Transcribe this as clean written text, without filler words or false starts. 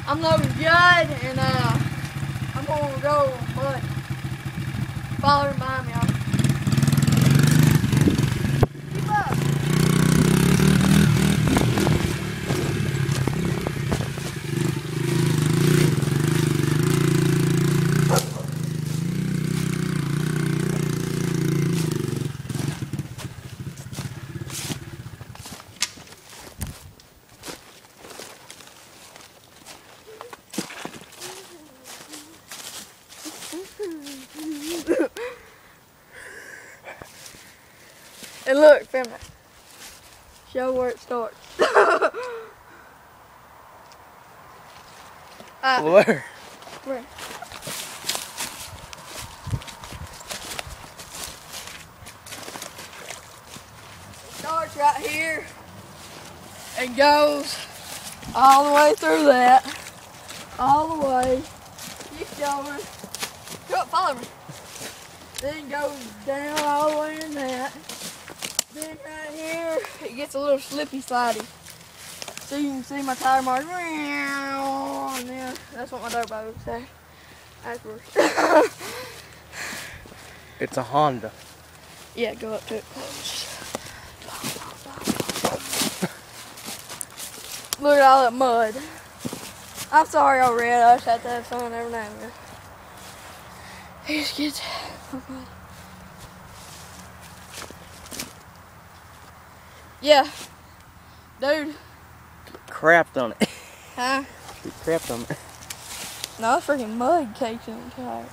I'm loading good, and I'm gonna go mud. Follow behind me, y'all. Keep up. And look, film it. Show where it starts. Where? Where? It starts right here and goes all the way through that. All the way. Keep going. Go up, follow me. Then goes down all the way in that. Then right here, it gets a little slippy slidey. So you can see my tire marks. And then that's what my dirt bike would say afterwards. It's a Honda. Yeah, go up to it close. Look at all that mud. I'm sorry, y'all red. I just have to have fun every now and then. These kids. Yeah. Dude. Crapped on it. Huh? You crapped on it. No, it's freaking mud caked in the tire.